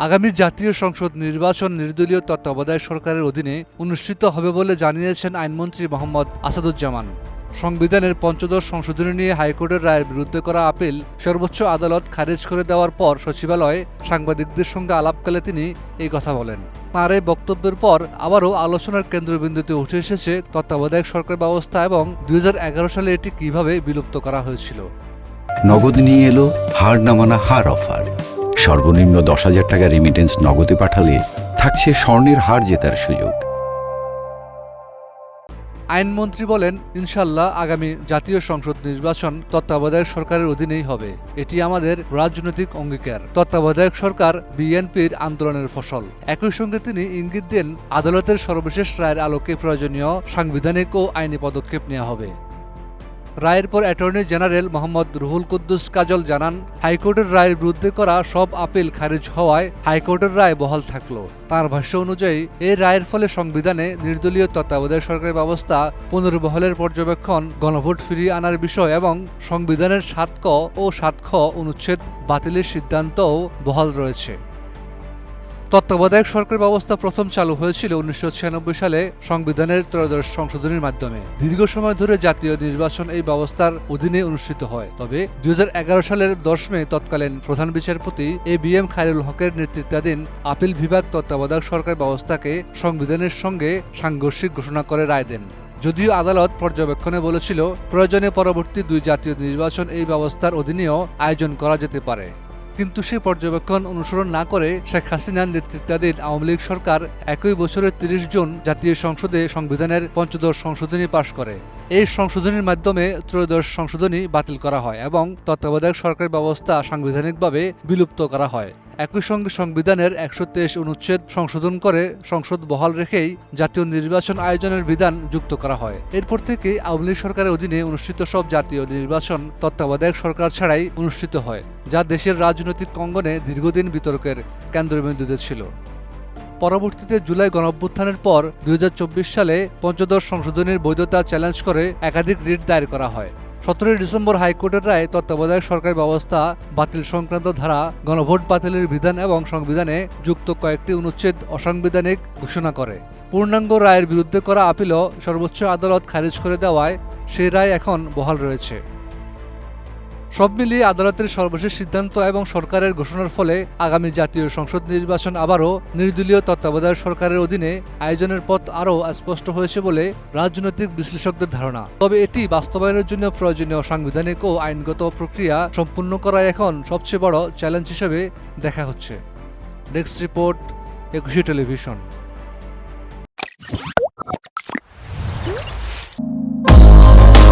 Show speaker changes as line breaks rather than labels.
আগামী জাতীয় সংসদ নির্বাচন নির্দলীয় তত্ত্বাবধায়ক সরকারের অধীনে অনুষ্ঠিত হবে বলে জানিয়েছেন আইনমন্ত্রী মোহাম্মদ আসাদুজ্জামান। সংবিধানের পঞ্চদশ সংশোধনী নিয়ে হাইকোর্টের রায়ের বিরুদ্ধে করা আপিল সর্বোচ্চ আদালত খারিজ করে দেওয়ার পর সচিবালয়ে সাংবাদিকদের সঙ্গে আলাপকালে তিনি এই কথা বলেন। তাঁর এই বক্তব্যের পর আবারও আলোচনার কেন্দ্রবিন্দুতে উঠে এসেছে তত্ত্বাবধায়ক সরকার ব্যবস্থা এবং ২০১১ সালে এটি কিভাবে বিলুপ্ত করা হয়েছিল।
নগদ নিয়ে এলো হার না মানা হার অফার। সর্বনিম্ন ১০,০০০ টাকা রেমিটেন্স নগদে পাঠালে থাকছে স্বর্ণের হার জেতার সুযোগ।
আইনমন্ত্রী বলেন, ইনশাল্লাহ আগামী জাতীয় সংসদ নির্বাচন তত্ত্বাবধায়ক সরকারের অধীনেই হবে। এটি আমাদের রাজনৈতিক অঙ্গীকার। তত্ত্বাবধায়ক সরকার বিএনপির আন্দোলনের ফসল। একই সঙ্গে তিনি ইঙ্গিত দেন, আদালতের সর্বশেষ রায়ের আলোকে প্রয়োজনীয় সাংবিধানিক ও আইনি পদক্ষেপ নেওয়া হবে। রায়ের পর অ্যাটর্নি জেনারেল মোহাম্মদ রুহুল কুদ্দুস কাজল জানান, হাইকোর্টের রায়ের বিরুদ্ধে করা সব আপিল খারিজ হওয়ায় হাইকোর্টের রায় বহাল থাকলো। তাঁর ভাষ্য অনুযায়ী এই রায়ের ফলে সংবিধানে নির্দলীয় তত্ত্বাবধায়ক সরকারের ব্যবস্থা পুনর্বহালের পর্যবেক্ষণ, গণভোট ফিরিয়ে আনার বিষয় এবং সংবিধানের ৭ ক ও ৭ খ অনুচ্ছেদ বাতিলের সিদ্ধান্তও বহাল রয়েছে। তত্ত্বাবধায়ক সরকার ব্যবস্থা প্রথম চালু হয়েছিল ১৯৯৬ সালে সংবিধানের ত্রয়োদশ সংশোধনীর মাধ্যমে। দীর্ঘ সময় ধরে জাতীয় নির্বাচন এই ব্যবস্থার অধীনে অনুষ্ঠিত হয়। তবে ২০১১ সালের ১০ মে তৎকালীন প্রধান বিচারপতি এ.বি.এম. খায়রুল হকের নেতৃত্বাধীন আপিল বিভাগ তত্ত্বাবধায়ক সরকার ব্যবস্থাকে সংবিধানের সঙ্গে সাংঘর্ষিক ঘোষণা করে রায় দেন। যদিও আদালত পর্যবেক্ষণে বলেছিল, প্রয়োজনে পরবর্তী ২ জাতীয় নির্বাচন এই ব্যবস্থার অধীনেও আয়োজন করা যেতে পারে। কিন্তু সেই পর্যবেক্ষণ অনুসরণ না করে শেখ হাসিনার নেতৃত্বাধীন আওয়ামী লীগ সরকার একই বছরের ৩০ জুন জাতীয় সংসদে সংবিধানের পঞ্চদশ সংশোধনী পাশ করে। এই সংশোধনীর মাধ্যমে ত্রয়োদশ সংশোধনী বাতিল করা হয় এবং তত্ত্বাবধায়ক সরকার ব্যবস্থা সাংবিধানিকভাবে বিলুপ্ত করা হয়। একই সঙ্গে সংবিধানের ১২৩ অনুচ্ছেদ সংশোধন করে সংসদ বহাল রেখেই জাতীয় নির্বাচন আয়োজনের বিধান যুক্ত করা হয়। এরপর থেকে আওয়ামী লীগ সরকারের অধীনে অনুষ্ঠিত সব জাতীয় নির্বাচন তত্ত্বাবধায়ক সরকার ছাড়াই অনুষ্ঠিত হয়, যা দেশের রাজনৈতিক অঙ্গনে দীর্ঘদিন বিতর্কের কেন্দ্রবিন্দুতে ছিল। পরবর্তীতে জুলাই গণঅভ্যুত্থানের পর ২০২৪ সালে পঞ্চদশ সংশোধনীর বৈধতা চ্যালেঞ্জ করে একাধিক রিট দায়ের করা হয়। ১৭ ডিসেম্বর হাইকোর্টের রায়ে তত্ত্বাবধায়ক সরকার ব্যবস্থা বাতিল সংক্রান্ত ধারা, গণভোট বাতিলের বিধান এবং সংবিধানে যুক্ত কয়েকটি অনুচ্ছেদ অসাংবিধানিক ঘোষণা করে। পূর্ণাঙ্গ রায়ের বিরুদ্ধে করা আপিলও সর্বোচ্চ আদালত খারিজ করে দেওয়ায় সেই রায় এখন বহাল রয়েছে। সব মিলিয়ে আদালতের সর্বশেষ সিদ্ধান্ত এবং সরকারের ঘোষণার ফলে আগামী জাতীয় সংসদ নির্বাচন আবারও নির্দলীয় তত্ত্বাবধায়ক সরকারের অধীনে আয়োজনের পথ আরও স্পষ্ট হয়েছে বলে রাজনৈতিক বিশ্লেষকদের ধারণা। তবে এটি বাস্তবায়নের জন্য প্রয়োজনীয় সাংবিধানিক ও আইনগত প্রক্রিয়া সম্পূর্ণ করা এখন সবচেয়ে বড় চ্যালেঞ্জ হিসেবে দেখা হচ্ছে। Desk report, ২১ television.